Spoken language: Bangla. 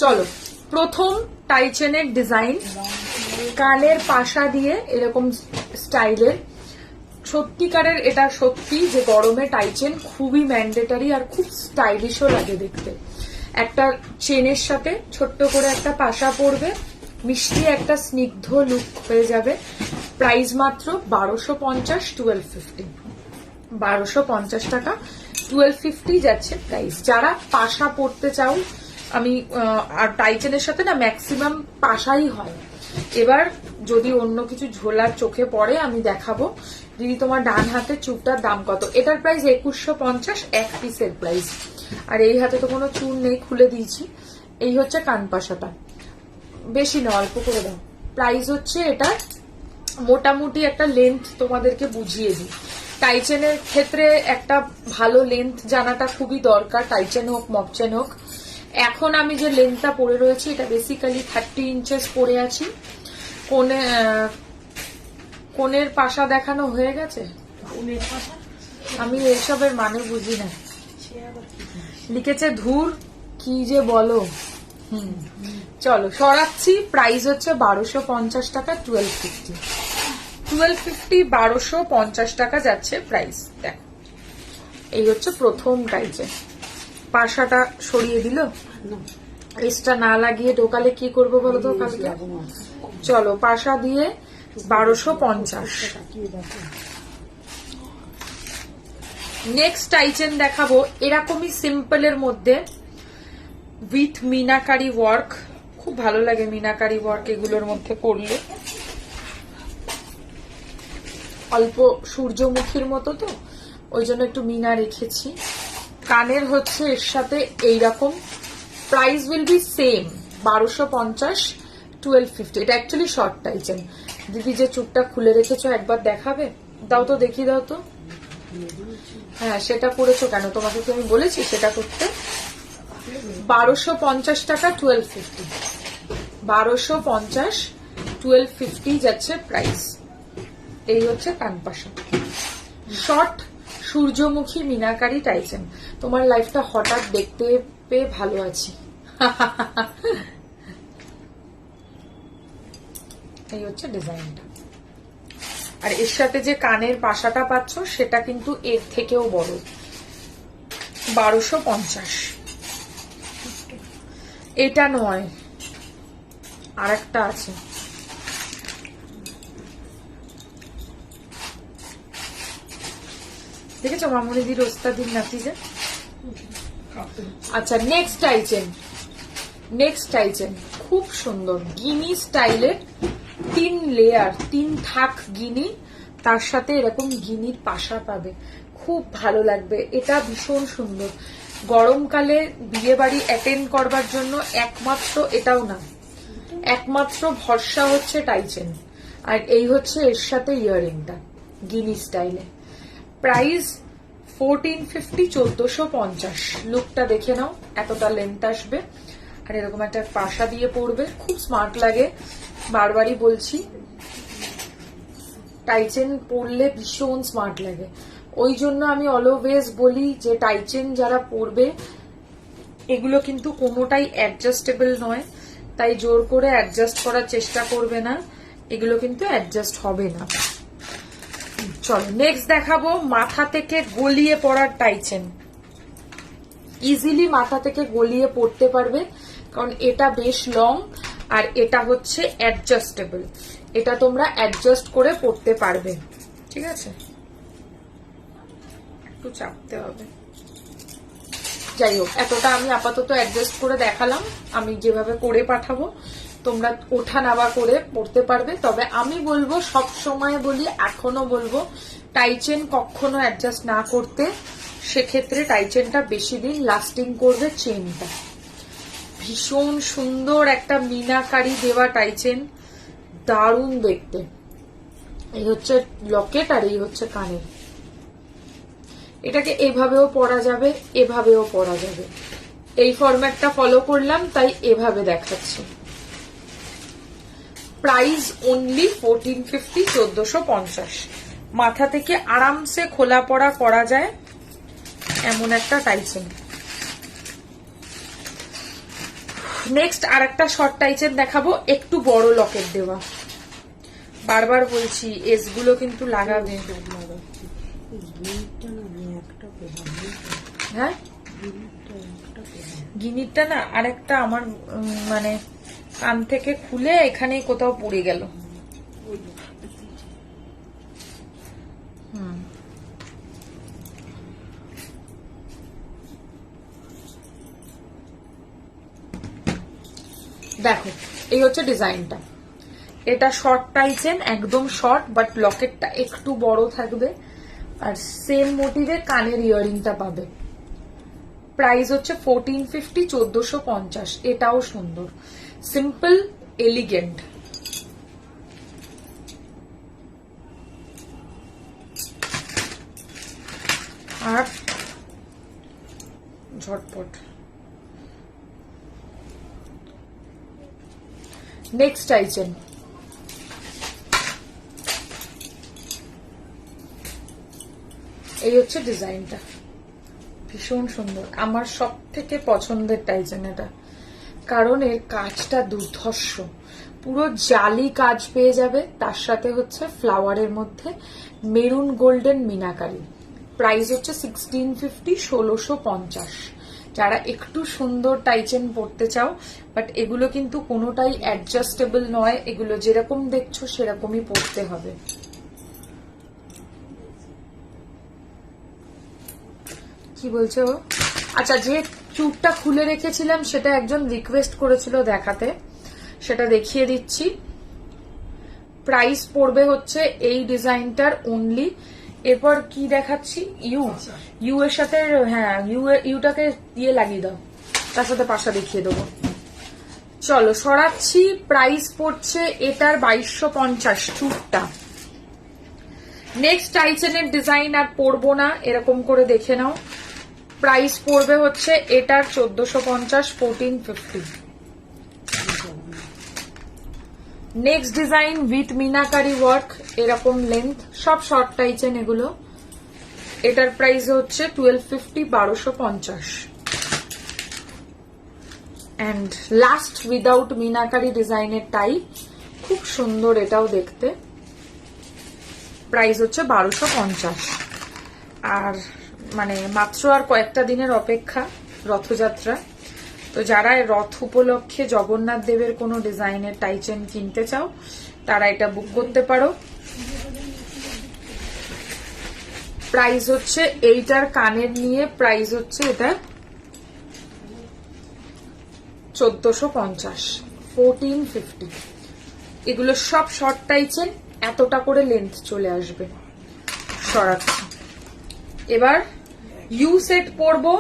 চলো, প্রথম টাইচেনের ডিজাইন, কানের পাশা দিয়ে এরকম স্টাইলের। সত্যিকারের এটা সত্যি যে গরমে টাইচেন খুবই ম্যান্ডেটারি আর খুব স্টাইলিশও লাগে দেখতে। একটা চেনের সাথে ছোট্ট করে একটা পাশা পড়বে, মিষ্টি একটা স্নিগ্ধ লুক হয়ে যাবে। প্রাইস মাত্র 1250, 1250, 1250 টাকা, 1250 যাচ্ছে প্রাইস। যারা পাশা পড়তে চাও, আমি আর টাইচেনের সাথে না ম্যাক্সিমাম পাশাই হয়। এবার যদি অন্য কিছু ঝোলার চোখে পড়ে আমি দেখাবো। দিদি তোমার ডান হাতের চুপটার দাম কত? এটার প্রাইস 2150, এক পিসের প্রাইস। আর এই হাতে তো কোনো চুন নেই, খুলে দিয়েছি। এই হচ্ছে কান পাশাটা, বেশি না, অল্প করে দাও। প্রাইস হচ্ছে এটা মোটামুটি একটা লেন্থ তোমাদেরকে বুঝিয়ে দিই। টাইচেনের ক্ষেত্রে একটা ভালো লেন্থ জানাটা খুবই দরকার, টাইচেন হোক মপচেন হোক। এখন আমি যে লেন্থটা পরে রয়েছি এটা বেসিক্যালি 30 ইঞ্চেস পরে আছি। কোনের পাশা দেখানো হয়ে গেছে, আমি এইসবের মানে বুঝি না। লিখেছে ধুর, কি যে বলো। চলো সরাচ্ছি। প্রাইস হচ্ছে 1250 টাকা, 1250, 1250, 1250 টাকা যাচ্ছে প্রাইস। দেখো, এই হচ্ছে প্রথম টাইচেন। পাশাটা সরিয়ে দিল, এক্সট্রা না লাগিয়ে ঢোকালে কি করবো বলো তো কালকে। চলো, পাশা দিয়ে 1250। নেক্সট টাইচেন দেখাবো এরকমই সিম্পলের মধ্যে উইথ মিনাকারি ওয়ার্ক। খুব ভালো লাগে মিনাকারি ওয়ার্ক এগুলোর মধ্যে করলে। অল্প সূর্যমুখীর মতো তো, ওই জন্য একটু মিনা রেখেছি। কানের হচ্ছে এর সাথে এইরকম। Price will be same, 1250, 1250। এটা অ্যাকচুয়ালি শর্ট টাইচেন। দিদি যে চুপটা খুলে রেখেছো একবার দেখাবে? দাও তো, দেখি দাও তো। হ্যাঁ, সেটা করেছো কেন? তোমাকে কি আমি বলেছি সেটা করতে? 1250 টাকা, 1250, 1250, 1250 যাচ্ছে প্রাইস। এই হচ্ছে কানপাশা, শর্ট সূর্যমুখী মিনাকারি টাইচেন। তোমার লাইফটা হঠাৎ দেখতে পেয়ে ভালো আছি। এই হচ্ছে ডিজাইনটা। আর এর সাথে যে কানের পাশাটা পাচ্ছ সেটা কিন্তু এর থেকেও বড়, 1250। এটা নয়, আর একটা আছে। দেখেছো মামুনিদির ওস্তাদির নাতি যে। আচ্ছা, নেক্সট টাইচেন, নেক্সট টাইচেন খুব সুন্দর গিনি স্টাইলের। 3 লেয়ার, 3 থাক গিনি, তার সাথে এরকম গিনির পাশা পাবে, খুব ভালো লাগবে। এটা ভীষণ সুন্দর। গরমকালে বিয়ে বাড়ি অ্যাটেন্ড করবার জন্য একমাত্র, এটাও না, একমাত্র ভরসা হচ্ছে টাইচেন। আর এই হচ্ছে এর সাথে ইয়াররিংটা গিনি স্টাইলে। প্রাইস 1450, 1450। লুকটা দেখে নাও, এতটা লেন্থ আসবে আর এরকম একটা পাশা দিয়ে পড়বে, খুব স্মার্ট লাগে। বারবারই বলছি, টাইচেন পরলে ভীষণ স্মার্ট লাগে। ওই জন্য আমি অলওয়েজ বলি যে টাইচেন যারা পরবে, এগুলো কিন্তু কোনোটাই অ্যাডজাস্টেবল নয়, তাই জোর করে অ্যাডজাস্ট করার চেষ্টা করবে না, এগুলো কিন্তু অ্যাডজাস্ট হবে না। চলো নেক্সট দেখাবো মাথা থেকে গলিয়ে পড়ার টাইচেন। ইজিলি মাথা থেকে গলিয়ে পড়তে পারবে, কারণ এটা বেশ লং আর এটা হচ্ছে অ্যাডজাস্টেবল। এটা তোমরা অ্যাডজাস্ট করে পড়তে পারবে, ঠিক আছে? একটু চাপতে হবে। যাই হোক, এতটা আমি আপাতত অ্যাডজাস্ট করে দেখালাম। আমি যেভাবে করে পাঠাবো তোমরা ওঠা নামা করে পড়তে পারবে। তবে আমি বলবো, সব সময় বলি, এখনো বলবো, টাইচেন কখনো অ্যাডজাস্ট না করতে। সেক্ষেত্রে টাইচেনটা বেশি দিন লাস্টিং করবে। চেনটা ভীষণ সুন্দর, একটা মিনাকারি দেওয়া টাইচেন, দারুণ দেখতে। এই হচ্ছে লকেট আর এই হচ্ছে কানের। এটাকে এভাবেও পরা যাবে, এভাবেও পরা যাবে। এই ফরম্যাটটা ফলো করলাম তাই এভাবে দেখাচ্ছি। Price only 1450, 1450। মাথা থেকে আরামসে খোলা পড়া করা যায় এমন একটা টাইচেন। নেক্সট আর একটা শর্ট টাইচেন দেখাবো, একটু বড় লকেট দেওয়া। বারবার বলছি এসগুলো কিন্তু লাগাবে। হ্যাঁ গিনিরটা না আরেকটা আমার মানে কান থেকে খুলে এখানে কোথাও পড়ে গেল। দেখো এই হচ্ছে ডিজাইনটা। এটা শর্ট টাইচেন, একদম শর্ট, বাট লকেটটা একটু বড় থাকবে আর সেম মোটিভে কানের ইয়ারিংটা পাবে। প্রাইস হচ্ছে 1450, 1450। এটাও সুন্দর, সিম্পল এলিগেন্ট। আর ঝটপট নেক্সট টাইচেন। এই হচ্ছে ডিজাইনটা, ভীষণ সুন্দর, আমার সব থেকে পছন্দের টাইচেন এটা, কারণ এর কাজটা দুর্ধর্ষ, পুরো জালি কাজ পেয়ে যাবে, তার সাথে হচ্ছে ফ্লাওয়ারের মধ্যে মেরুন গোল্ডেন মিনাকারি। প্রাইস হচ্ছে 1650, 1650। যারা একটু সুন্দর টাইচেন পরতে চাও, বাট এগুলো কিন্তু কোনোটাই অ্যাডজাস্টেবল নয়, এগুলো যেরকম দেখছো সেরকমই পরতে হবে। কি বলছো? আচ্ছা, যে চুটটা খুলে রেখেছিলাম সেটা একজন রিকোয়েস্ট করেছিল দেখাতে, সেটা দেখিয়ে দিচ্ছি। প্রাইস পড়বে হচ্ছে এই ডিজাইনটার অনলি, এরপর কি দেখাচ্ছি, ইউ এর সাথে, হ্যাঁ ইউটাকে দিয়ে লাগিয়ে দাও, তার সাথে পাশা দেখিয়ে দেবো। চলো সরাচ্ছি। প্রাইস পড়ছে এটার 2250 চুটটা। নেক্সট টাইচেনের ডিজাইন আর পড়বো না, এরকম করে দেখে নাও। প্রাইস পড়বে হচ্ছে এটার 1450, 1450। Next design with meenakari work, এরকম লেন্থ, সব শর্ট টাইচেন এগুলো। এটার প্রাইস হচ্ছে 1250, 1250। অ্যান্ড লাস্ট উইদাউট মিনাকারি ডিজাইনের টাই, খুব সুন্দর এটাও দেখতে। প্রাইস হচ্ছে 1250। আর মানে মাত্র আর কয়েকটা দিনের অপেক্ষা রথযাত্রা, তো যারা রথ উপলক্ষে জগন্নাথ দেবের কোনো ডিজাইনের টাইচেন কিনতে চাও তারা এটা বুক করতে পারো। প্রাইস হচ্ছে এইটার কানের নিয়ে প্রাইস হচ্ছে এটা 1450, 1450। এগুলো সব শর্ট টাইচেন, এতটা করে লেন্থ চলে আসবে। সরাচ্ছি। এবার ইউ সেট পরবো।